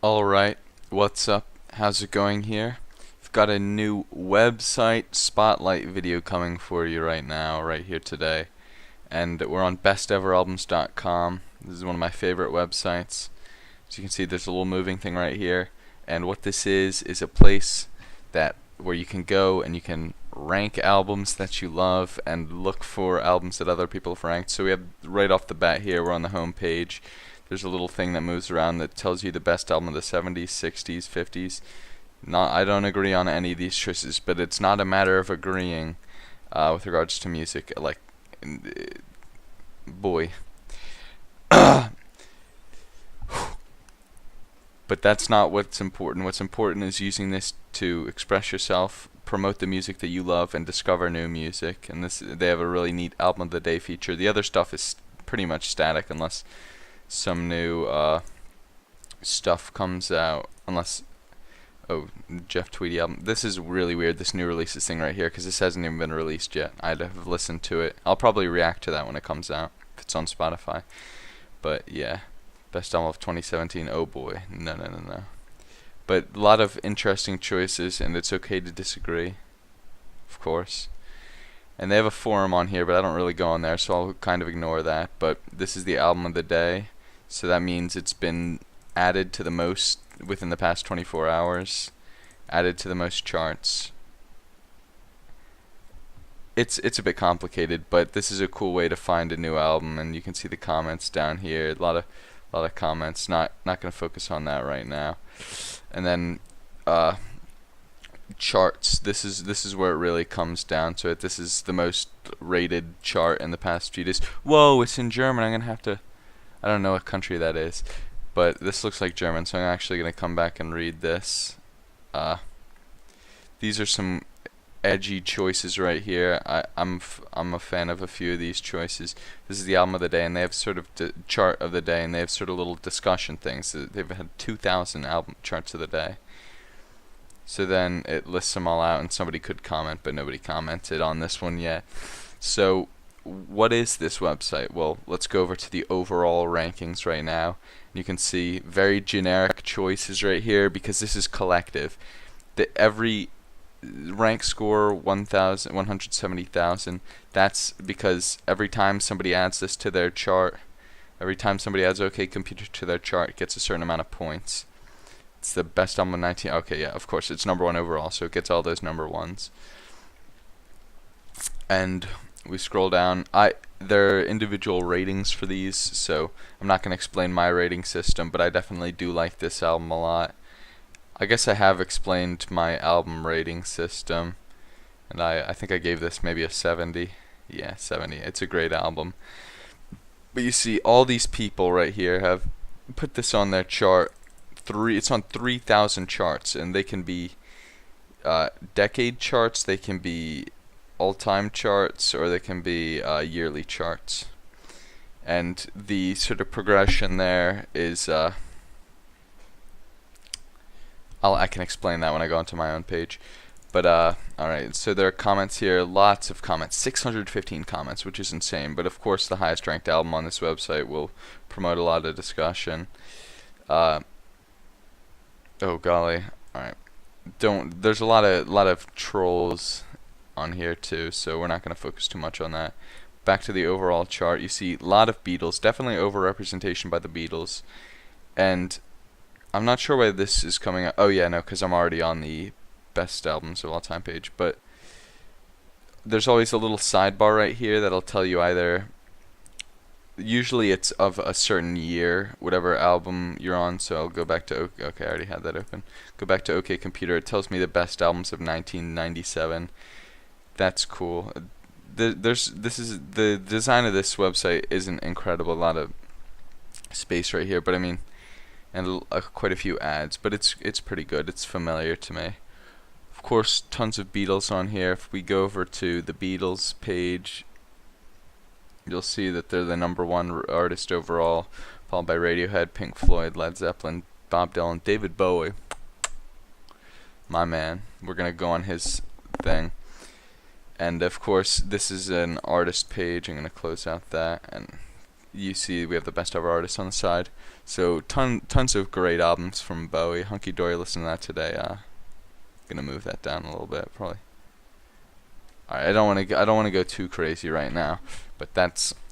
Alright, what's up? How's it going here? We've got a new website spotlight video coming for you right now, right here today. And we're on BestEverAlbums.com. This is one of my favorite websites. As you can see, there's a little moving thing right here. And what this is a place that where you can go and you can rank albums that you love and look for albums that other people have ranked. So we have right off the bat here, we're on the home page. There's a little thing that moves around that tells you the best album of the 70s, 60s, 50s. I don't agree on any of these choices, but it's not a matter of agreeing with regards to music. Like, boy. But that's not what's important. What's important is using this to express yourself, promote the music that you love, and discover new music. And they have a really neat album of the day feature. The other stuff is pretty much static unless some new stuff comes out. Jeff Tweedy album. This is really weird, this new releases thing right here, because this hasn't even been released yet. I'd have listened to it. I'll probably react to that when it comes out, if it's on Spotify. But yeah. Best album of 2017. Oh boy. No. But a lot of interesting choices, and it's okay to disagree, of course. And they have a forum on here, but I don't really go on there, so I'll kind of ignore that. But this is the album of the day, so that means it's been added to the most within the past 24 hours, added to the most charts. It's a bit complicated, but this is a cool way to find a new album, and you can see the comments down here. A lot of comments. Not gonna focus on that right now. And then charts. This is where it really comes down to it. This is the most rated chart in the past few days. Whoa, it's in German. I'm gonna have to. I don't know what country that is, but this looks like German, so I'm actually gonna come back and read this. These are some edgy choices right here. I'm a fan of a few of these choices. This is the album of the day, and they have sort of chart of the day, and they have sort of little discussion things. They've had 2,000 album charts of the day. So then it lists them all out, and somebody could comment, but nobody commented on this one yet. So what is this website? Well, let's go over to the overall rankings right now. You can see very generic choices right here because this is collective. Every rank score 170,000. That's because every time somebody adds this to their chart, every time somebody adds OK Computer to their chart, it gets a certain amount of points. It's the best album of 19. Okay, yeah, of course, it's number one overall, so it gets all those number ones. And we scroll down. There are individual ratings for these, so I'm not going to explain my rating system, but I definitely do like this album a lot. I guess I have explained my album rating system, and I think I gave this maybe a 70. Yeah, 70. It's a great album. But you see, all these people right here have put this on their chart. It's on 3,000 charts, and they can be decade charts, they can be all-time charts, or they can be yearly charts. And the sort of progression there is I can explain that when I go onto my own page. But alright, so there are comments here, lots of comments, 615 comments, which is insane. But of course, the highest ranked album on this website will promote a lot of discussion. Oh golly, alright. There's a lot of trolls on here too, so we're not going to focus too much on that. Back to the overall chart, you see a lot of Beatles, definitely overrepresentation by the Beatles. And I'm not sure why this is coming up. Oh yeah, no, because I'm already on the best albums of all time page. But there's always a little sidebar right here that'll tell you either. Usually it's of a certain year, whatever album you're on. So I'll go back to okay, I already had that open. Go back to OK Computer. It tells me the best albums of 1997. That's cool. The design of this website isn't incredible. A lot of space right here, but I mean. And quite a few ads, but it's pretty good. It's familiar to me. Of course, tons of Beatles on here. If we go over to the Beatles page, you'll see that they're the number one artist overall, followed by Radiohead, Pink Floyd, Led Zeppelin, Bob Dylan, David Bowie. My man. We're gonna go on his thing. And of course, this is an artist page. I'm gonna close out that and you see we have the best ever artists on the side. So tons of great albums from Bowie. Hunky Dory, listen to that today. Gonna move that down a little bit probably. Alright, I don't want to go too crazy right now, but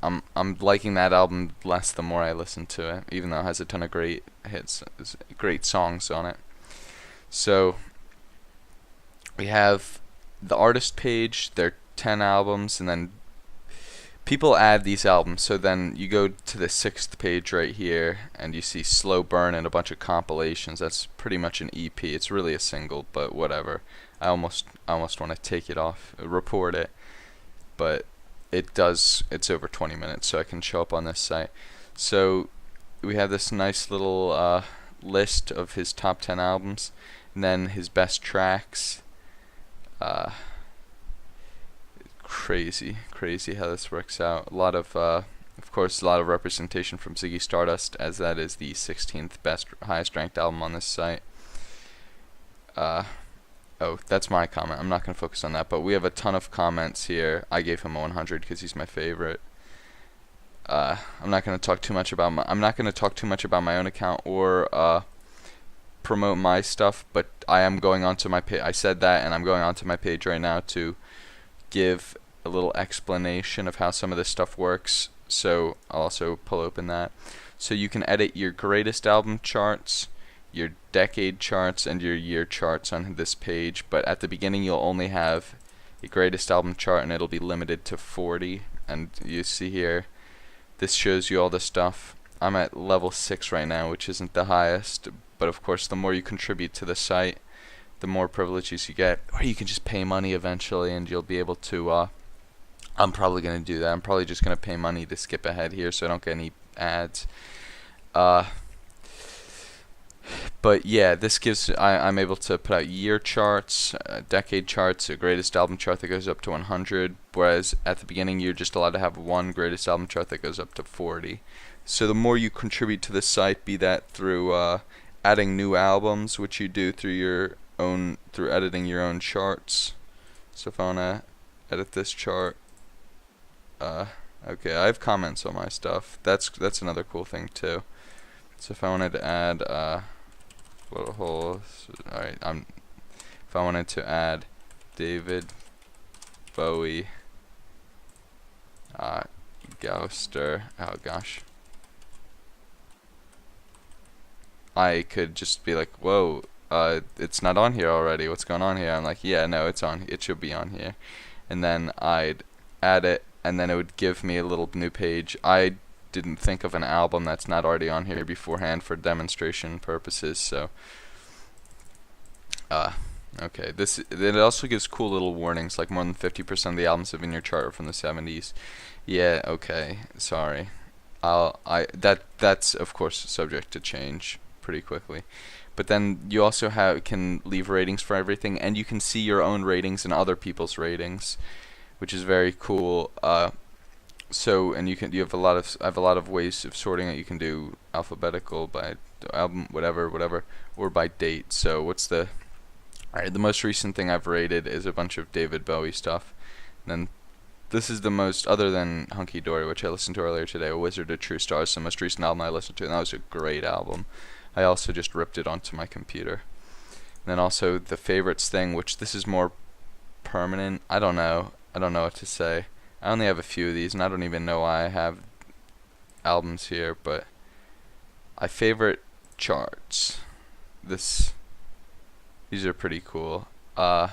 I'm liking that album less the more I listen to it, even though it has a ton of great hits, great songs on it. So we have the artist page, their 10 albums, and then people add these albums. So then you go to the 6th page right here, and you see Slow Burn and a bunch of compilations. That's pretty much an EP. It's really a single, but whatever. I almost want to take it off, report it, but it's over 20 minutes, so I can show up on this site. So we have this nice little list of his top 10 albums, and then his best tracks. Crazy how this works out. A lot of course, a lot of representation from Ziggy Stardust, as that is the 16th best, highest ranked album on this site. Oh, that's my comment. I'm not going to focus on that, but we have a ton of comments here. I gave him a 100 because he's my favorite. I'm not going to talk too much about my own account or promote my stuff, but I am going onto my page. I said that, and I'm going onto my page right now to give a little explanation of how some of this stuff works. So I'll also pull open that. So you can edit your greatest album charts, your decade charts, and your year charts on this page, but at the beginning you'll only have a greatest album chart, and it'll be limited to 40. And you see here, this shows you all the stuff. I'm at level 6 right now, which isn't the highest, but of course the more you contribute to the site, the more privileges you get, or you can just pay money eventually and you'll be able to I'm probably going to do that. I'm probably just going to pay money to skip ahead here so I don't get any ads. But yeah, this gives I'm able to put out year charts, decade charts, a greatest album chart that goes up to 100, whereas at the beginning you're just allowed to have one greatest album chart that goes up to 40. So the more you contribute to the site, be that through adding new albums, which you do through editing your own charts. So if I want to edit this chart, okay, I have comments on my stuff. That's another cool thing too. So if I wanted to add alright, if I wanted to add David Bowie Gouster, oh gosh, I could just be like, whoa, it's not on here already, what's going on here? I'm like, yeah, no, it should be on here. And then I'd add it, and then it would give me a little new page. I didn't think of an album that's not already on here beforehand for demonstration purposes, so okay, it also gives cool little warnings, like more than 50% of the albums in your chart are from the 70s. Yeah, okay, sorry. That's of course subject to change pretty quickly. But then you also can leave ratings for everything, and you can see your own ratings and other people's ratings, which is very cool. So, and I have a lot of ways of sorting it. You can do alphabetical by album, whatever, or by date. So alright, the most recent thing I've rated is a bunch of David Bowie stuff. And then this is the most, other than Hunky Dory, which I listened to earlier today, A Wizard of True Stars, the most recent album I listened to, and that was a great album. I also just ripped it onto my computer. And then also the favorites thing, which this is more permanent. I don't know what to say. I only have a few of these, and I don't even know why I have albums here, but I favorite charts. These are pretty cool. I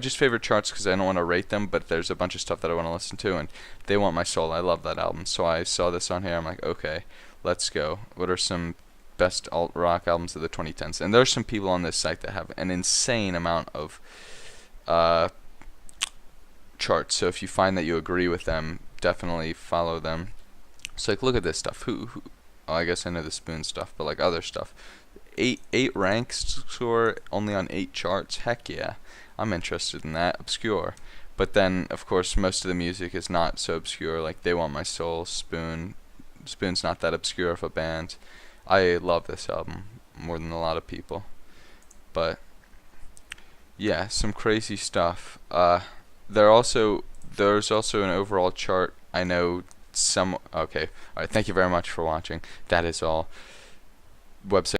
just favorite charts because I don't want to rate them, but there's a bunch of stuff that I want to listen to, and They Want My Soul, I love that album, so I saw this on here, I'm like, okay, let's go. What are some best alt-rock albums of the 2010s? And there's some people on this site that have an insane amount of charts, so if you find that you agree with them, definitely follow them. So like, look at this stuff. Oh, I guess I know the Spoon stuff, but like other stuff. 8 ranks score only on 8 charts. Heck yeah, I'm interested in that. Obscure, but then of course most of the music is not so obscure. Like They Want My Soul, Spoon's not that obscure of a band. I love this album more than a lot of people, but yeah, some crazy stuff. There's also an overall chart. I know some. Okay, all right. Thank you very much for watching. That is all. Website.